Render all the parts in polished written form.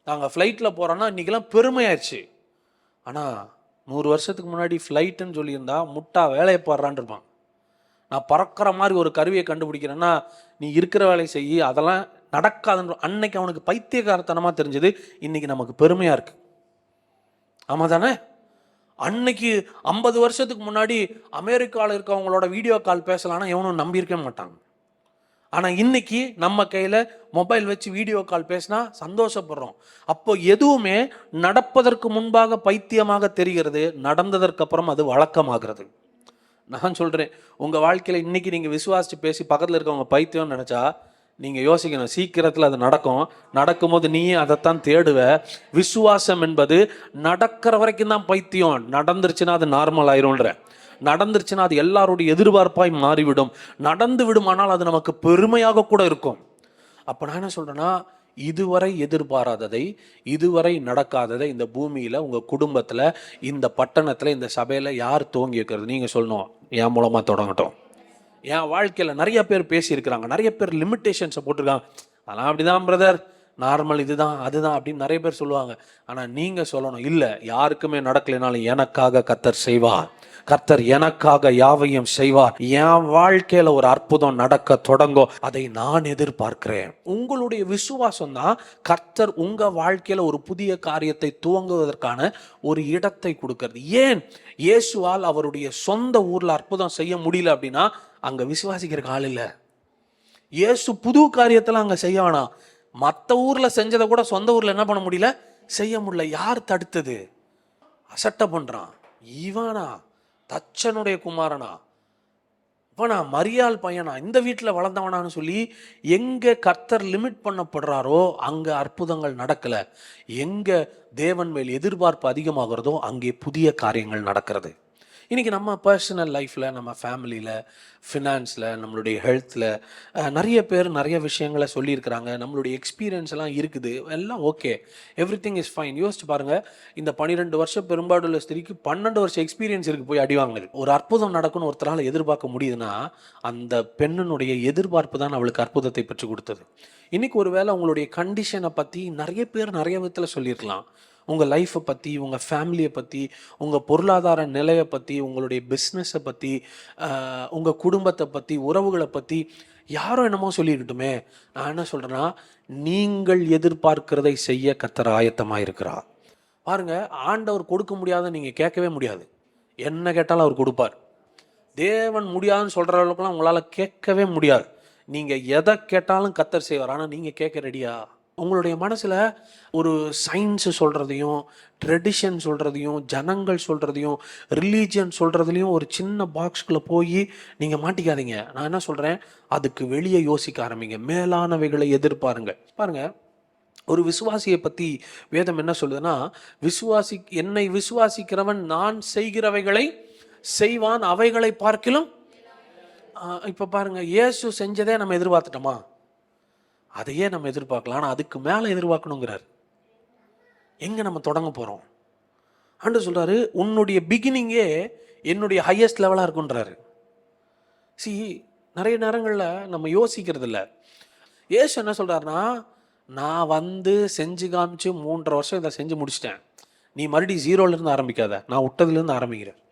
நாங்கள் ஃப்ளைட்டில் போகிறோன்னா இன்றைக்கெல்லாம் பெருமையாயிடுச்சு. ஆனால் 100 வருஷத்துக்கு முன்னாடி ஃப்ளைட்டுன்னு சொல்லியிருந்தா முட்டா வேலையை போடுறான்னு இருப்பான். நான் பறக்கிற மாதிரி ஒரு கருவியை கண்டுபிடிக்கிறேன்னா நீ இருக்கிற வேலையை செய்யி, அதெல்லாம் நடக்காதுன்ற. அன்னைக்கு அவனுக்கு பைத்தியக்காரத்தனமாக தெரிஞ்சது, இன்னைக்கு நமக்கு பெருமையாக இருக்குது. ஆமாம் தானே? அன்னைக்கு 50 வருஷத்துக்கு முன்னாடி அமெரிக்காவில் இருக்கவங்களோட வீடியோ கால் பேசலான்னா எவனும் நம்பியிருக்க மாட்டாங்க. ஆனால் இன்னைக்கு நம்ம கையில் மொபைல் வச்சு வீடியோ கால் பேசினா சந்தோஷப்படுறோம். அப்போ எதுவுமே நடப்பதற்கு முன்பாக பைத்தியமாக தெரிகிறது, நடந்ததற்கு அப்புறம் அது வழக்கமாகிறது. நான் சொல்கிறேன், உங்கள் வாழ்க்கையில் இன்னைக்கு நீங்கள் விசுவாசித்து பேசி பக்கத்தில் இருக்கவங்க பைத்தியம்னு நினச்சா நீங்கள் யோசிக்கணும், சீக்கிரத்தில் அது நடக்கும். நடக்கும்போது நீயே அதைத்தான் தேடுவ. விசுவாசம் என்பது நடக்கிற வரைக்கும் தான் பைத்தியம், நடந்துருச்சுன்னா அது நார்மல் ஆயிரும்ன்ற. நடந்துருச்சுன்னா அது எல்லாருடைய எதிர்பார்ப்பாய் மாறிவிடும். நடந்து விடுமானால் அது நமக்கு பெருமையாக கூட இருக்கும். அப்போ நான் என்ன சொல்கிறேன்னா, இதுவரை எதிர்பாராததை, இதுவரை நடக்காததை இந்த பூமியில், உங்கள் குடும்பத்தில், இந்த பட்டணத்தில், இந்த சபையில் யார் துவங்கி வைக்கிறது? நீங்கள் சொல்லணும், என் மூலமாக தொடங்கட்டும். என் வாழ்க்கையில் நிறைய பேர் பேசியிருக்கிறாங்க, நிறைய பேர் லிமிட்டேஷன்ஸை போட்டிருக்காங்க. அதெல்லாம் அப்படிதான் பிரதர், நார்மல், இதுதான் அதுதான் அப்படின்னு நிறைய பேர் சொல்லுவாங்க. ஆனால் நீங்கள் சொல்லணும், இல்லை, யாருக்குமே நடக்கலைனாலும் எனக்காக கர்த்தர் செய்வார். கர்த்தர் எனக்காக யாவையும் செய்வார். என் வாழ்க்கையில ஒரு அற்புதம் நடக்க தொடங்கும், அதை நான் எதிர்பார்க்கிறேன். உங்களுடைய விசுவாசம் தான் கர்த்தர் உங்க வாழ்க்கையில ஒரு புதிய காரியத்தை துவங்குவதற்கான ஒரு இடத்தை கொடுக்கிறது. ஏன் இயேசுவால் அவருடைய சொந்த ஊர்ல அற்புதம் செய்ய முடியல அப்படின்னா, அங்க விசுவாசிக்கிற ஆள் இல்லை. இயேசு புது காரியத்தெல்லாம் அங்க செய்ய வேணாம், மற்ற ஊர்ல செஞ்சதை கூட சொந்த ஊர்ல என்ன பண்ண முடியல, செய்ய முடியல. யார் தடுத்தது? அசட்டை பண்றான் இவனா, தச்சனுடைய குமாரனா, இவனா, மரியாள் பையனா, இந்த வீட்டில் வளர்ந்தவனான்னு சொல்லி எங்கே கர்த்தர் லிமிட் பண்ணப்படுறாரோ அங்கே அற்புதங்கள் நடக்கலை. எங்கே தேவன் மேல் எதிர்பார்ப்பு அதிகமாகிறதோ அங்கே புதிய காரியங்கள் நடக்கிறது. இன்றைக்கி நம்ம பர்சனல் லைஃப்பில், நம்ம ஃபேமிலியில், ஃபினான்ஸில், நம்மளுடைய ஹெல்த்தில் நிறைய பேர் நிறைய விஷயங்களை சொல்லியிருக்கிறாங்க. நம்மளுடைய எக்ஸ்பீரியன்ஸ் எல்லாம் இருக்குது, எல்லாம் okay, every thing is fine. யோசிச்சு பாருங்கள், இந்த 12 வருஷம் பெரும்பாடுள்ள ஸ்திரிக்கு 12 வருஷம் எக்ஸ்பீரியன்ஸ் இருக்குது, போய் அடி வாங்குது. ஒரு அற்புதம் நடக்கும்னு ஒருத்தரால் எதிர்பார்க்க முடியுதுன்னா அந்த பெண்ணினுடைய எதிர்பார்ப்பு தான் அவளுக்கு அற்புதத்தை பெற்று கொடுத்தது. இன்றைக்கி ஒரு வேளை உங்களுடைய கண்டிஷனை பற்றி நிறைய பேர் நிறைய விதத்தில் சொல்லியிருக்கலாம். உங்கள் லைஃப்பை பற்றி, உங்கள் ஃபேமிலியை பற்றி, உங்கள் பொருளாதார நிலையை பற்றி, உங்களுடைய பிஸ்னஸை பற்றி, உங்கள் குடும்பத்தை பற்றி, உறவுகளை பற்றி யாரும் என்னமோ சொல்லியிருக்கட்டுமே. நான் என்ன சொல்கிறேன்னா, நீங்கள் எதிர்பார்க்கிறதை செய்ய கர்த்தர் ஆயத்தமாக இருக்கிறார். பாருங்கள், ஆண்டவர் கொடுக்க முடியாத நீங்கள் கேட்கவே முடியாது. என்ன கேட்டாலும் அவர் கொடுப்பார். தேவன் முடியாதுன்னு சொல்கிற அளவுக்குலாம் உங்களால் கேட்கவே முடியாது. நீங்கள் எதை கேட்டாலும் கர்த்தர் செய்வார். ஆனால் நீங்கள் கேட்க ரெடியா? உங்களுடைய மனசில் ஒரு சயின்ஸு சொல்கிறதையும், ட்ரெடிஷன் சொல்கிறதையும், ஜனங்கள் சொல்கிறதையும், ரிலீஜியன் சொல்கிறதுலையும் ஒரு சின்ன பாக்ஸ்குள்ளே போய் நீங்கள் மாட்டிக்காதீங்க. நான் என்ன சொல்கிறேன், அதுக்கு வெளியே யோசிக்க ஆரம்பிங்க. மேலானவைகளை எதிர்பாருங்க. பாருங்கள், ஒரு விசுவாசியை பற்றி வேதம் என்ன சொல்லுதுன்னா, என்னை விசுவாசிக்கிறவன் நான் செய்கிறவைகளை செய்வான், அவைகளை பார்க்கிலும். இப்போ பாருங்கள், இயேசு செஞ்சதே நம்ம எதிர்பார்த்துட்டோமா? அதையே நம்ம எதிர்பார்க்கலாம். ஆனால் அதுக்கு மேலே எதிர்பார்க்கணுங்கிறார். எங்கே நம்ம தொடங்க போகிறோம்? ஆண்டவர் சொல்கிறாரு, உன்னுடைய பிகினிங்கே என்னுடைய ஹையஸ்ட் லெவலாக இருக்குன்றாரு. நிறைய நேரங்களில் நம்ம யோசிக்கிறது இல்லை. இயேசு என்ன சொல்கிறாருன்னா, நான் வந்து செஞ்சு காமிச்சு 3.5 வருஷம் இதை செஞ்சு முடிச்சிட்டேன், நீ மறுபடியும் 0லேருந்து ஆரம்பிக்காத, நான் விட்டதுலேருந்து ஆரம்பிக்கிறேன்,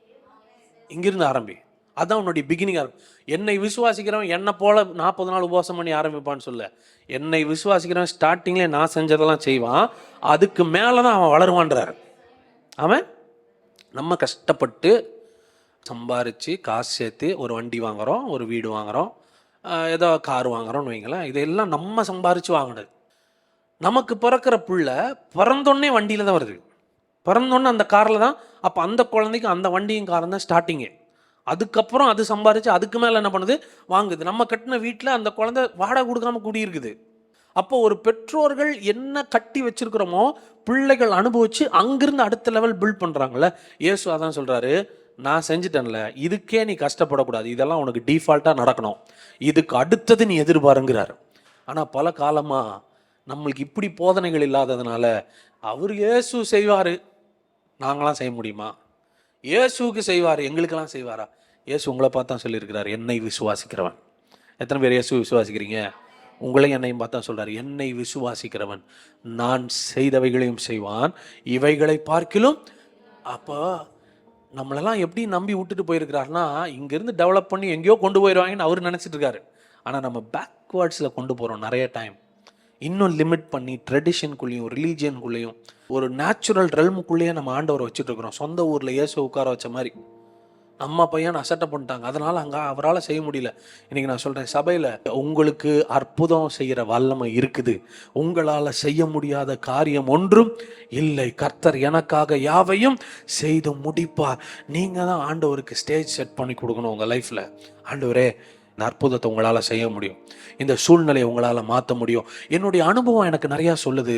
இங்கிருந்து ஆரம்பி. அதான் உன்னுடைய பிகினிங்காக இருக்கும். என்னை விசுவாசிக்கிறவன் என்னை போல 40 நாள் உபவாசம் பண்ணி ஆரம்பிப்பான்னு சொல்ல. என்னை விசுவாசிக்கிறவன் ஸ்டார்டிங்லேயே நான் செஞ்சதெல்லாம் செய்வான், அதுக்கு மேலே தான் அவன் வளருவான்றார். அவன் நம்ம கஷ்டப்பட்டு சம்பாரித்து காசு சேர்த்து ஒரு வண்டி வாங்குகிறோம், ஒரு வீடு வாங்குகிறோம், ஏதோ கார் வாங்குகிறோம்னு வைங்களேன். இதெல்லாம் நம்ம சம்பாரித்து வாங்கினது. நமக்கு பிறக்கிற பிள்ளை பிறந்தோடனே வண்டியில் தான் வருது, பிறந்தோடனே அந்த காரில் தான். அப்போ அந்த குழந்தைக்கு அந்த வண்டியும் காரம் தான் ஸ்டார்டிங்கே. அதுக்கப்புறம் அது சம்பாரித்து அதுக்கு மேலே என்ன பண்ணுது, வாங்குது. நம்ம கட்டின வீட்டில் அந்த குழந்தை வாடகை கொடுக்காம குடியிருக்குது. அப்போ ஒரு பெற்றோர்கள் என்ன கட்டி வச்சிருக்கிறோமோ பிள்ளைகள் அனுபவித்து அங்கிருந்து அடுத்த லெவல் பில்ட் பண்ணுறாங்களே. இயேசு அதான் சொல்கிறாரு, நான் செஞ்சுட்டேன்ல, இதுக்கே நீ கஷ்டப்படக்கூடாது, இதெல்லாம் உனக்கு டிஃபால்ட்டாக நடக்கணும், இதுக்கு அடுத்தது நீ எதிர்பாருங்கிறார். ஆனால் பல காலமாக நம்மளுக்கு இப்படி போதனைகள் இல்லாததுனால, அவர் இயேசு செய்வார், நாங்களாம் செய்ய முடியுமா? இயேசுக்கு செய்வார், எங்களுக்கெல்லாம் செய்வாரா? இயேசு உங்களை பார்த்து தான் சொல்லியிருக்கிறார், என்னை விசுவாசிக்கிறவன். எத்தனை பேர் இயேசு விசுவாசிக்கிறீங்க? உங்களையும் என்னையும் பார்த்தா சொல்றாரு, என்னை விசுவாசிக்கிறவன் நான் செய்தவைகளையும் செய்வான், இவைகளை பார்க்கிலும். அப்போ நம்மளெல்லாம் எப்படி நம்பி விட்டுட்டு போயிருக்கிறாருன்னா, இங்கேருந்து டெவலப் பண்ணி எங்கேயோ கொண்டு போயிடுவாங்கன்னு அவர் நினச்சிட்டு இருக்காரு. ஆனால் நம்ம பேக்வேர்ட்ஸில் கொண்டு போகிறோம் நிறைய டைம். இன்னும் லிமிட் பண்ணி ட்ரெடிஷனுக்குள்ளேயும் ரிலீஜியனுக்குள்ளேயும் ஒரு நேச்சுரல் ரெல்முக்குள்ளேயே நம்ம ஆண்டவரை வச்சுட்டு இருக்கிறோம். சொந்த ஊரில் இயேசு உட்கார வச்ச மாதிரி அம்மா பையன் அசட்டை பண்ணிட்டாங்க, அதனால் அங்கே அவரால் செய்ய முடியல. இன்றைக்கி நான் சொல்கிறேன், சபையில் உங்களுக்கு அற்புதம் செய்கிற வல்லமை இருக்குது, உங்களால் செய்ய முடியாத காரியம் ஒன்றும் இல்லை. கர்த்தர் எனக்காக யாவையும் செய்து முடிப்பார். நீங்கள் தான் ஆண்டவருக்கு ஸ்டேஜ் செட் பண்ணி கொடுக்கணும் உங்கள் லைஃப்பில். ஆண்டவரே, இந்த அற்புதத்தை உங்களால் செய்ய முடியும், இந்த சூழ்நிலையை உங்களால் மாற்ற முடியும். என்னுடைய அனுபவம் எனக்கு நிறையா சொல்லுது.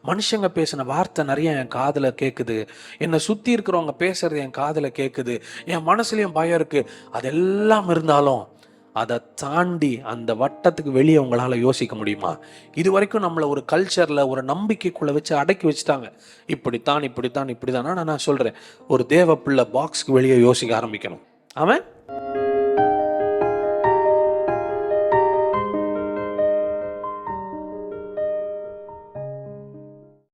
மனுஷங்க பேசின வார்த்தை நிறைய என் காதில் கேட்குது, என்னை சுற்றி இருக்கிறவங்க பேசுறது என் காதில் கேட்குது, என் மனசுலையும் பயம் இருக்குது. அதெல்லாம் இருந்தாலும் அதை தாண்டி அந்த வட்டத்துக்கு வெளியே உங்களால் யோசிக்க முடியுமா? இது வரைக்கும் நம்மளை ஒரு கல்ச்சரில் ஒரு நம்பிக்கைக்குள்ளே வச்சு அடக்கி வச்சுட்டாங்க. இப்படித்தான். ஆனால் நான் சொல்கிறேன், ஒரு தேவ பிள்ளை பாக்ஸ்க்கு வெளியே யோசிக்க ஆரம்பிக்கணும். ஆமென்.